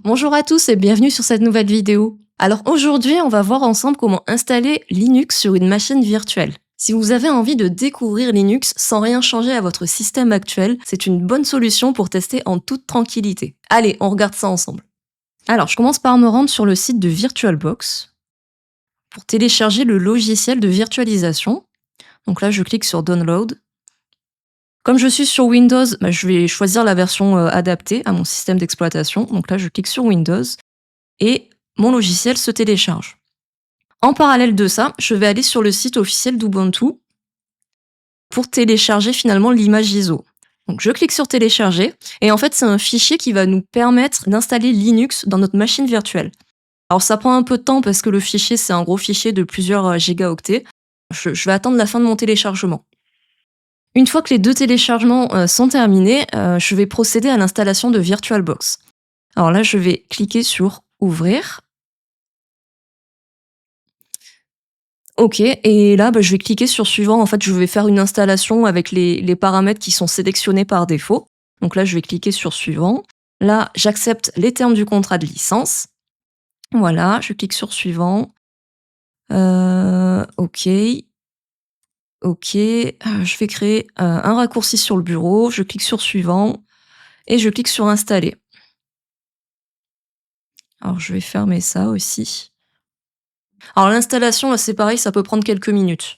Bonjour à tous et bienvenue sur cette nouvelle vidéo. Alors aujourd'hui, on va voir ensemble comment installer Linux sur une machine virtuelle. Si vous avez envie de découvrir Linux sans rien changer à votre système actuel, c'est une bonne solution pour tester en toute tranquillité. Allez, on regarde ça ensemble. Alors, je commence par me rendre sur le site de VirtualBox pour télécharger le logiciel de virtualisation. Donc là, je clique sur Download. Comme je suis sur Windows, je vais choisir la version adaptée à mon système d'exploitation. Donc là, je clique sur Windows et mon logiciel se télécharge. En parallèle de ça, je vais aller sur le site officiel d'Ubuntu pour télécharger finalement l'image ISO. Donc je clique sur télécharger et en fait c'est un fichier qui va nous permettre d'installer Linux dans notre machine virtuelle. Alors ça prend un peu de temps parce que le fichier c'est un gros fichier de plusieurs gigaoctets. Je vais attendre la fin de mon téléchargement. Une fois que les deux téléchargements sont terminés, je vais procéder à l'installation de VirtualBox. Alors là, je vais cliquer sur Ouvrir. OK, et là, je vais cliquer sur Suivant. En fait, je vais faire une installation avec les paramètres qui sont sélectionnés par défaut. Donc là, je vais cliquer sur Suivant. Là, j'accepte les termes du contrat de licence. Voilà, je clique sur Suivant. OK. OK, je vais créer un raccourci sur le bureau, je clique sur Suivant et je clique sur Installer. Alors je vais fermer ça aussi. Alors l'installation, là, c'est pareil, ça peut prendre quelques minutes.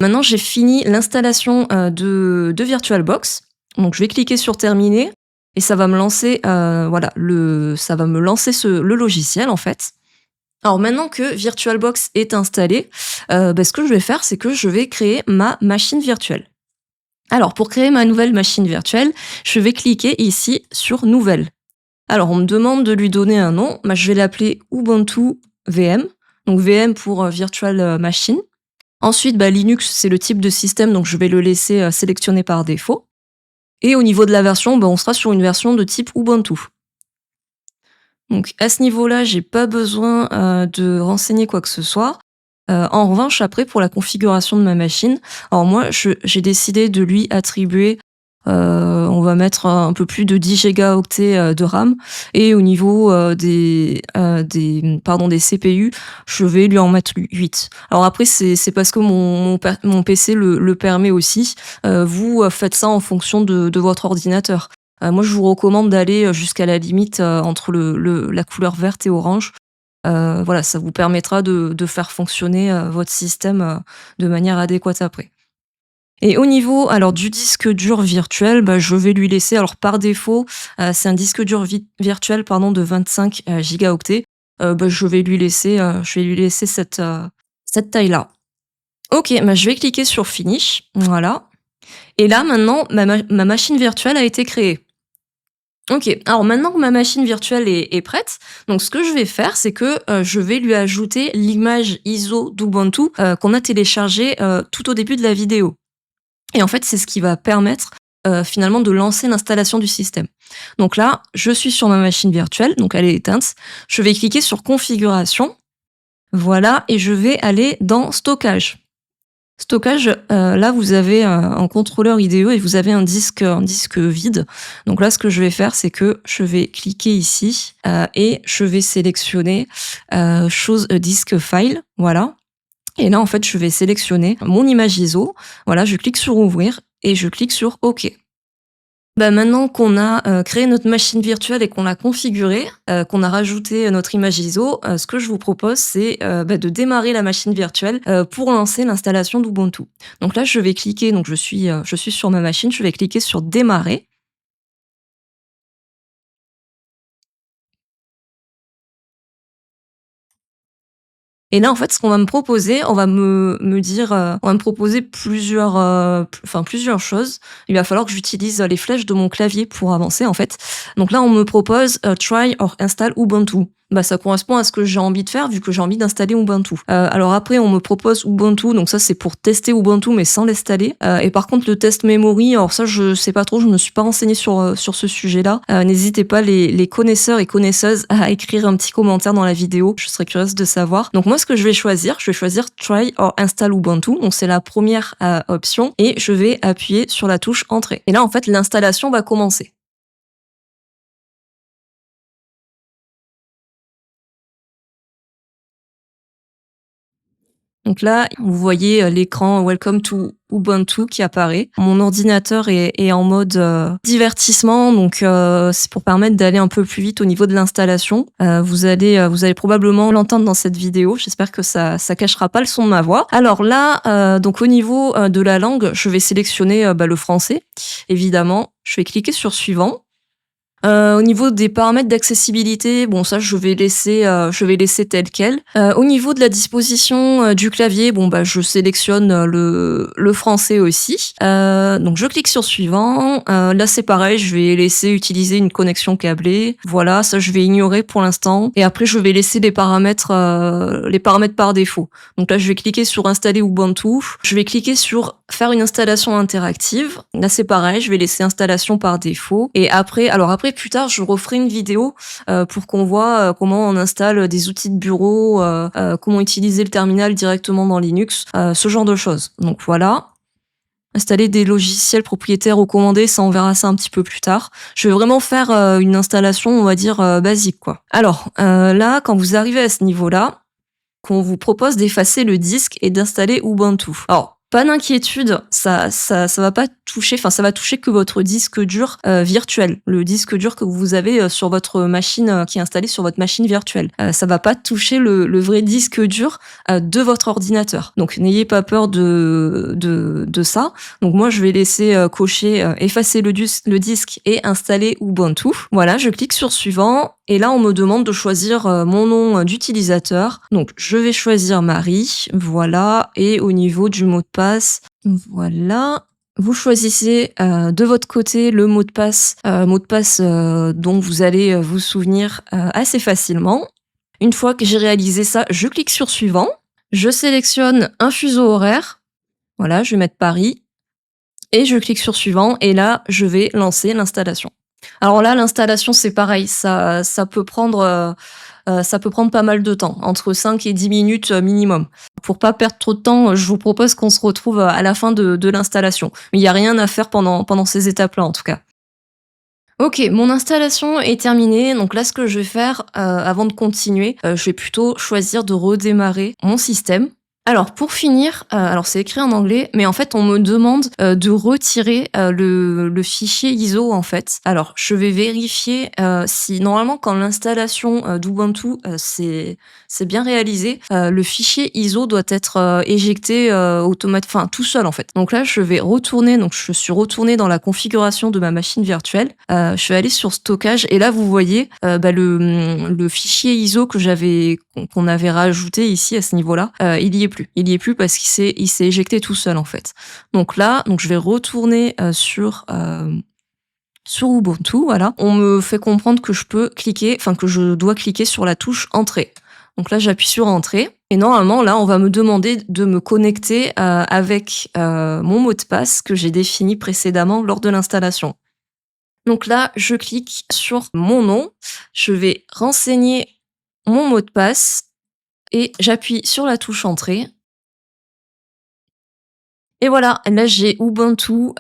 Maintenant, j'ai fini l'installation de VirtualBox. Donc je vais cliquer sur Terminer et ça va me lancer, le logiciel en fait. Alors maintenant que VirtualBox est installé, ce que je vais faire, c'est que je vais créer ma machine virtuelle. Alors pour créer ma nouvelle machine virtuelle, je vais cliquer ici sur Nouvelle. Alors on me demande de lui donner un nom, je vais l'appeler Ubuntu VM, donc VM pour Virtual Machine. Ensuite, Linux, c'est le type de système, donc je vais le laisser sélectionner par défaut. Et au niveau de la version, on sera sur une version de type Ubuntu. Donc à ce niveau-là, j'ai pas besoin de renseigner quoi que ce soit. En revanche, après, pour la configuration de ma machine, alors moi, j'ai décidé de lui attribuer, on va mettre un peu plus de 10 gigaoctets de RAM, et au niveau des CPU, je vais lui en mettre 8. Alors après, c'est parce que mon PC le permet aussi. Vous faites ça en fonction de votre ordinateur. Moi, je vous recommande d'aller jusqu'à la limite entre la couleur verte et orange. Voilà, ça vous permettra de faire fonctionner votre système de manière adéquate après. Et au niveau alors du disque dur virtuel, je vais lui laisser, alors par défaut, c'est un disque dur virtuel de 25 gigaoctets. Je vais lui laisser cette taille-là. OK, je vais cliquer sur Finish, voilà. Et là maintenant ma machine virtuelle a été créée. OK, alors maintenant que ma machine virtuelle est prête, donc ce que je vais faire, c'est que je vais lui ajouter l'image ISO d'Ubuntu qu'on a téléchargée tout au début de la vidéo. Et en fait, c'est ce qui va permettre finalement de lancer l'installation du système. Donc là, je suis sur ma machine virtuelle, donc elle est éteinte. Je vais cliquer sur Configuration, voilà, et je vais aller dans Stockage. Stockage, là vous avez un contrôleur IDE et vous avez un disque vide. Donc là, ce que je vais faire, c'est que je vais cliquer ici et je vais sélectionner disque file, voilà. Et là, en fait, je vais sélectionner mon image ISO. Voilà, je clique sur Ouvrir et je clique sur OK. Maintenant qu'on a créé notre machine virtuelle et qu'on l'a configurée, qu'on a rajouté notre image ISO, ce que je vous propose, c'est de démarrer la machine virtuelle pour lancer l'installation d'Ubuntu. Donc là, je vais cliquer, donc je suis sur ma machine, je vais cliquer sur Démarrer. Et là, en fait, ce qu'on va me proposer, on va me dire, on va me proposer plusieurs choses. Il va falloir que j'utilise les flèches de mon clavier pour avancer, en fait. Donc là, on me propose Try or install Ubuntu. Ça correspond à ce que j'ai envie de faire vu que j'ai envie d'installer Ubuntu. Alors après, on me propose Ubuntu, donc ça c'est pour tester Ubuntu mais sans l'installer. Et par contre, le test memory, alors ça je sais pas trop, je me suis pas renseignée sur ce sujet-là. N'hésitez pas les connaisseurs et connaisseuses à écrire un petit commentaire dans la vidéo, je serais curieuse de savoir. Donc moi, ce que je vais choisir Try or install Ubuntu, donc c'est la première option, et je vais appuyer sur la touche Entrée. Et là, en fait, l'installation va commencer. Donc là, vous voyez l'écran Welcome to Ubuntu qui apparaît. Mon ordinateur est en mode divertissement, donc c'est pour permettre d'aller un peu plus vite au niveau de l'installation. Vous allez probablement l'entendre dans cette vidéo. J'espère que ça cachera pas le son de ma voix. Alors là, donc au niveau de la langue, je vais sélectionner le français, évidemment. Je vais cliquer sur suivant. Au niveau des paramètres d'accessibilité, bon ça je vais laisser tel quel. Au niveau de la disposition du clavier, bon bah je sélectionne le français aussi. Donc je clique sur suivant. Là c'est pareil, je vais laisser utiliser une connexion câblée. Voilà, ça je vais ignorer pour l'instant. Et après je vais laisser les paramètres par défaut. Donc là je vais cliquer sur installer Ubuntu. Je vais cliquer sur faire une installation interactive. Là c'est pareil, je vais laisser installation par défaut. Et après plus tard, je referai une vidéo pour qu'on voit comment on installe des outils de bureau, comment utiliser le terminal directement dans Linux, ce genre de choses. Donc voilà. Installer des logiciels propriétaires recommandés, ça on verra ça un petit peu plus tard. Je vais vraiment faire une installation, on va dire, basique, quoi. Alors, là, quand vous arrivez à ce niveau-là, qu'on vous propose d'effacer le disque et d'installer Ubuntu. Alors, pas d'inquiétude, ça va pas toucher, enfin ça va toucher que votre disque dur virtuel, le disque dur que vous avez sur votre machine qui est installé sur votre machine virtuelle. Ça va pas toucher le vrai disque dur de votre ordinateur. Donc n'ayez pas peur de ça. Donc moi je vais laisser cocher effacer le disque et installer Ubuntu. Voilà, je clique sur suivant. Et là, on me demande de choisir mon nom d'utilisateur. Donc, je vais choisir Marie. Voilà. Et au niveau du mot de passe, voilà. Vous choisissez de votre côté le mot de passe dont vous allez vous souvenir assez facilement. Une fois que j'ai réalisé ça, je clique sur suivant. Je sélectionne un fuseau horaire. Voilà, je vais mettre Paris. Et je clique sur suivant. Et là, je vais lancer l'installation. Alors là, l'installation, c'est pareil, ça peut prendre pas mal de temps, entre 5 et 10 minutes minimum. Pour pas perdre trop de temps, je vous propose qu'on se retrouve à la fin de l'installation. Mais il n'y a rien à faire pendant ces étapes-là, en tout cas. Ok, mon installation est terminée. Donc là, ce que je vais faire avant de continuer, je vais plutôt choisir de redémarrer mon système. Alors pour finir, alors c'est écrit en anglais, mais en fait on me demande de retirer le fichier ISO en fait. Alors je vais vérifier si normalement quand l'installation d'Ubuntu c'est bien réalisé, le fichier ISO doit être éjecté enfin tout seul en fait. Donc là je vais retourner, donc je suis retournée dans la configuration de ma machine virtuelle. Je vais aller sur stockage et là vous voyez le fichier ISO qu'on avait rajouté ici à ce niveau-là, il y est plus parce qu'il s'est éjecté tout seul en fait. Donc là, je vais retourner sur Ubuntu, voilà. On me fait comprendre que je dois cliquer sur la touche entrée. Donc là, j'appuie sur entrée et normalement là, on va me demander de me connecter avec mon mot de passe que j'ai défini précédemment lors de l'installation. Donc là, je clique sur mon nom, je vais renseigner mon mot de passe et j'appuie sur la touche entrée. Et voilà, là j'ai Ubuntu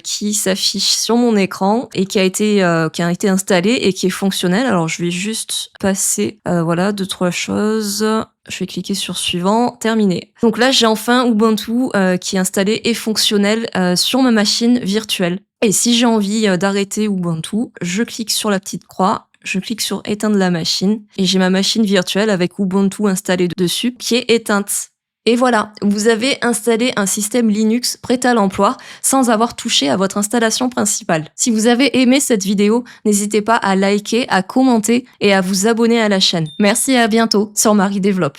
qui s'affiche sur mon écran et qui a été installé et qui est fonctionnel. Alors je vais juste passer 2-3 choses. Je vais cliquer sur suivant, terminé. Donc là j'ai enfin Ubuntu qui est installé et fonctionnel sur ma machine virtuelle. Et si j'ai envie d'arrêter Ubuntu, je clique sur la petite croix. Je clique sur éteindre la machine et j'ai ma machine virtuelle avec Ubuntu installé dessus qui est éteinte. Et voilà, vous avez installé un système Linux prêt à l'emploi sans avoir touché à votre installation principale. Si vous avez aimé cette vidéo, n'hésitez pas à liker, à commenter et à vous abonner à la chaîne. Merci et à bientôt sur Marie Développe.